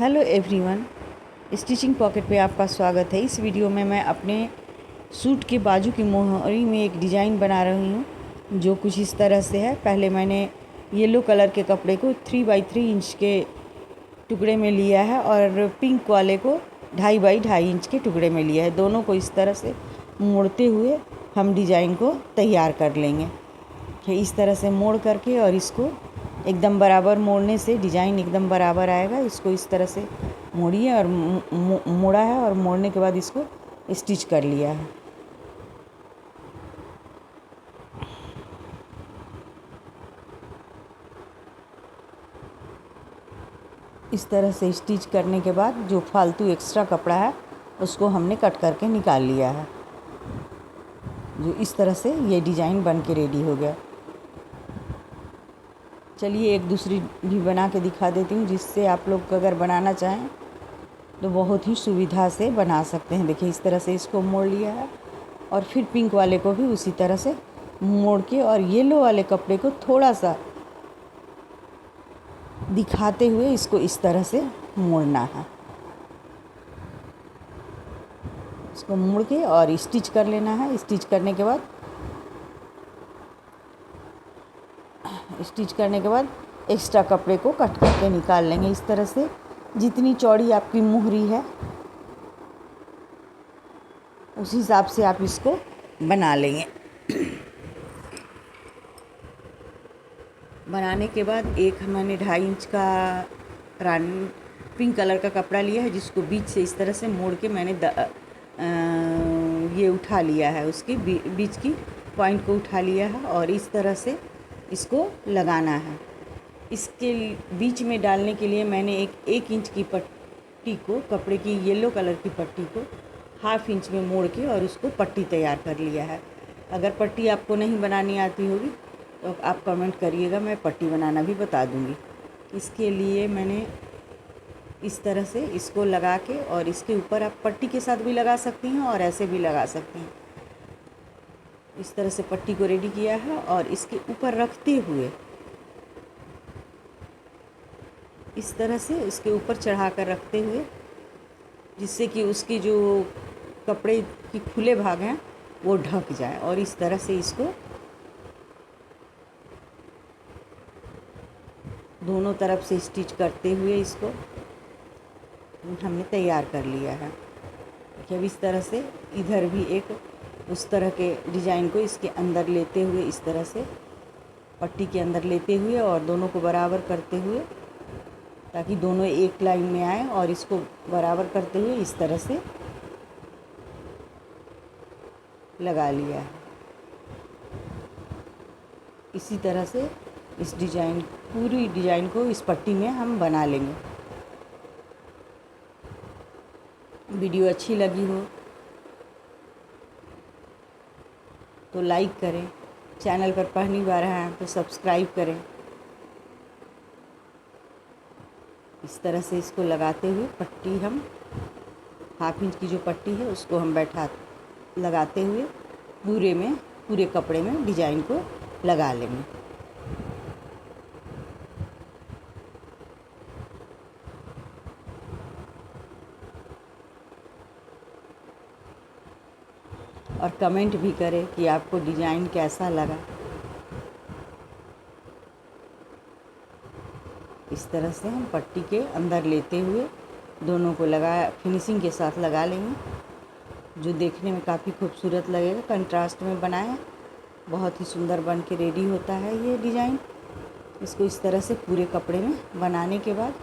Hello everyone, stitching pocket पे आपका स्वागत है। इस वीडियो में मैं अपने सूट के बाजू की मोहरी में एक डिज़ाइन बना रही हूँ जो कुछ इस तरह से है। पहले मैंने येलो कलर के कपड़े को 3x3 इंच के टुकड़े में लिया है और पिंक वाले को 2.5x2.5 इंच के टुकड़े में लिया है। दोनों को इस तरह से मोड़ते हुए हम डिज़ाइन को तैयार कर लेंगे। इस तरह से मोड़ करके और इसको एकदम बराबर मोड़ने से डिज़ाइन एकदम बराबर आएगा। इसको इस तरह से मोड़िए और मोड़ा है और मोड़ने के बाद इसको स्टिच कर लिया है। इस तरह से स्टिच करने के बाद जो फालतू एक्स्ट्रा कपड़ा है उसको हमने कट करके निकाल लिया है। जो इस तरह से ये डिज़ाइन बन के रेडी हो गया। चलिए एक दूसरी भी बना के दिखा देती हूँ, जिससे आप लोग अगर बनाना चाहें तो बहुत ही सुविधा से बना सकते हैं। देखिए इस तरह से इसको मोड़ लिया है और फिर पिंक वाले को भी उसी तरह से मोड़ के और येलो वाले कपड़े को थोड़ा सा दिखाते हुए इसको इस तरह से मोड़ना है। इसको मोड़ के और स्टिच कर लेना है। स्टिच करने के बाद एक्स्ट्रा कपड़े को कट करके निकाल लेंगे। इस तरह से जितनी चौड़ी आपकी मोहरी है उस हिसाब से आप इसको बना लेंगे। बनाने के बाद एक मैंने 2.5 इंच का रानी पिंक कलर का कपड़ा लिया है, जिसको बीच से इस तरह से मोड़ के मैंने ये उठा लिया है। उसकी बीच की पॉइंट को उठा लिया है और इस तरह से इसको लगाना है। इसके बीच में डालने के लिए मैंने एक इंच की पट्टी को, कपड़े की येलो कलर की पट्टी को 1/2 इंच में मोड़ के और उसको पट्टी तैयार कर लिया है। अगर पट्टी आपको नहीं बनानी आती होगी तो आप कमेंट करिएगा, मैं पट्टी बनाना भी बता दूंगी। इसके लिए मैंने इस तरह से इसको लगा के और इसके ऊपर आप पट्टी के साथ भी लगा सकती हैं और ऐसे भी लगा सकती हैं। इस तरह से पट्टी को रेडी किया है और इसके ऊपर रखते हुए इस तरह से इसके ऊपर चढ़ा कर रखते हुए, जिससे कि उसकी जो कपड़े की खुले भाग हैं वो ढक जाए। और इस तरह से इसको दोनों तरफ से स्टिच करते हुए इसको हमने तैयार कर लिया है। अब इस तरह से इधर भी एक उस तरह के डिज़ाइन को इसके अंदर लेते हुए, इस तरह से पट्टी के अंदर लेते हुए और दोनों को बराबर करते हुए, ताकि दोनों एक लाइन में आए, और इसको बराबर करते हुए इस तरह से लगा लिया है। इसी तरह से इस डिज़ाइन, पूरी डिज़ाइन को इस पट्टी में हम बना लेंगे। वीडियो अच्छी लगी हो तो लाइक करें, चैनल पर पहली बार आए तो सब्सक्राइब करें। इस तरह से इसको लगाते हुए पट्टी हम 1/2 इंच की जो पट्टी है उसको हम लगाते हुए पूरे कपड़े में डिज़ाइन को लगा लेंगे। और कमेंट भी करें कि आपको डिज़ाइन कैसा लगा। इस तरह से हम पट्टी के अंदर लेते हुए दोनों को फिनिशिंग के साथ लगा लेंगे, जो देखने में काफ़ी खूबसूरत लगेगा। कंट्रास्ट में बनाएं, बहुत ही सुंदर बन के रेडी होता है ये डिज़ाइन। इसको इस तरह से पूरे कपड़े में बनाने के बाद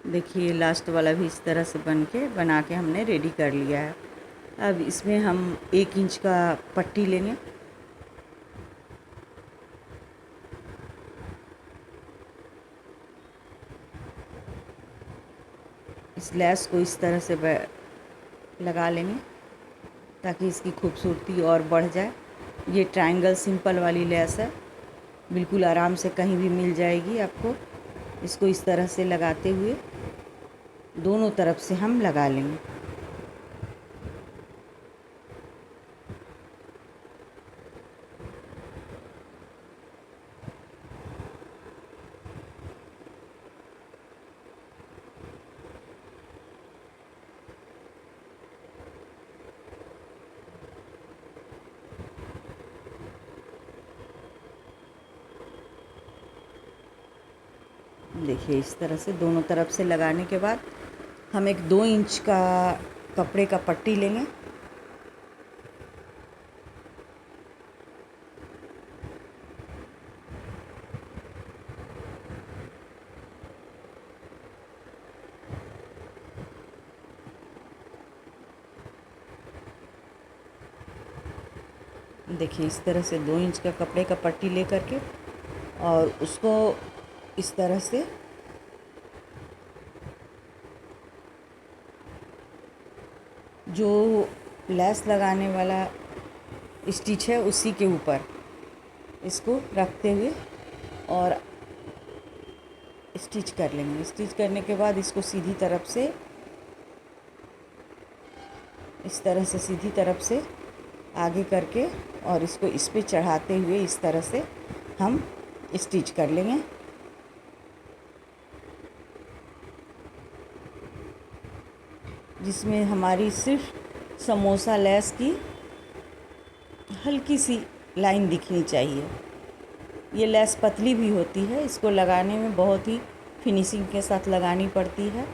देखिए लास्ट वाला भी इस तरह से बना के हमने रेडी कर लिया है। अब इसमें हम 1 इंच का पट्टी लेंगे। इस लैस को इस तरह से लगा लेंगे ताकि इसकी खूबसूरती और बढ़ जाए। ये ट्रायंगल सिंपल वाली लेस है, बिल्कुल आराम से कहीं भी मिल जाएगी आपको। इसको इस तरह से लगाते हुए दोनों तरफ से हम लगा लेंगे। देखिए इस तरह से दोनों तरफ से लगाने के बाद हम एक 2 इंच का कपड़े का पट्टी लेंगे। देखिए इस तरह से 2 इंच का कपड़े का पट्टी ले करके और उसको इस तरह से जो लेस लगाने वाला स्टिच है उसी के ऊपर इसको रखते हुए और स्टिच कर लेंगे। स्टिच करने के बाद इसको सीधी तरफ से इस तरह से सीधी तरफ से आगे करके और इसको इस पे चढ़ाते हुए इस तरह से हम स्टिच कर लेंगे। जिसमें हमारी सिर्फ समोसा लेस की हल्की सी लाइन दिखनी चाहिए। ये लेस पतली भी होती है, इसको लगाने में बहुत ही फिनिशिंग के साथ लगानी पड़ती है,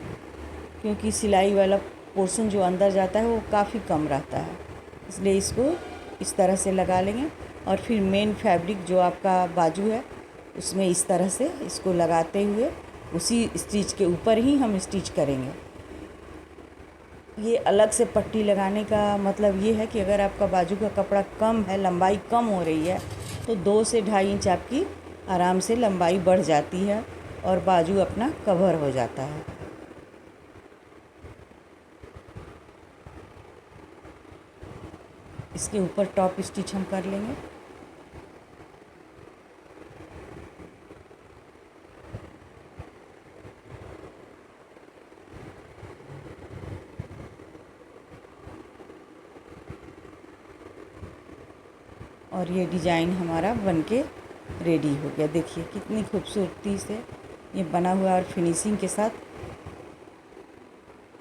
क्योंकि सिलाई वाला पोर्शन जो अंदर जाता है वो काफ़ी कम रहता है। इसलिए इसको इस तरह से लगा लेंगे और फिर मेन फैब्रिक जो आपका बाजू है उसमें इस तरह से इसको लगाते हुए उसी स्टिच के ऊपर ही हम स्टिच करेंगे। ये अलग से पट्टी लगाने का मतलब ये है कि अगर आपका बाजू का कपड़ा कम है, लंबाई कम हो रही है, तो 2 से 2.5 इंच आपकी आराम से लंबाई बढ़ जाती है और बाजू अपना कवर हो जाता है। इसके ऊपर टॉप स्टिच हम कर लेंगे। और ये डिज़ाइन हमारा बनके रेडी हो गया। देखिए कितनी खूबसूरती से ये बना हुआ है और फिनिशिंग के साथ,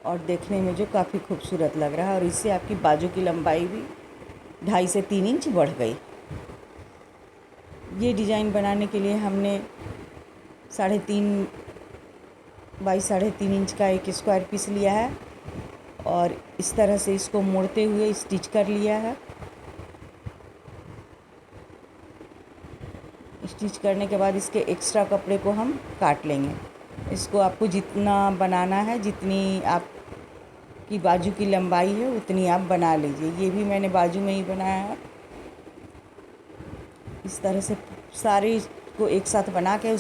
और देखने में जो काफ़ी खूबसूरत लग रहा है। और इससे आपकी बाजू की लंबाई भी 2.5 से 3 इंच बढ़ गई। ये डिज़ाइन बनाने के लिए हमने 3.5 बाई 3.5 इंच का एक स्क्वायर पीस लिया है और इस तरह से इसको मोड़ते हुए स्टिच कर लिया है। स्टिच करने के बाद इसके एक्स्ट्रा कपड़े को हम काट लेंगे। इसको आपको जितना बनाना है, जितनी आपकी बाजू की लंबाई है उतनी आप बना लीजिए। ये भी मैंने बाजू में ही बनाया है। इस तरह से सारे को एक साथ बना के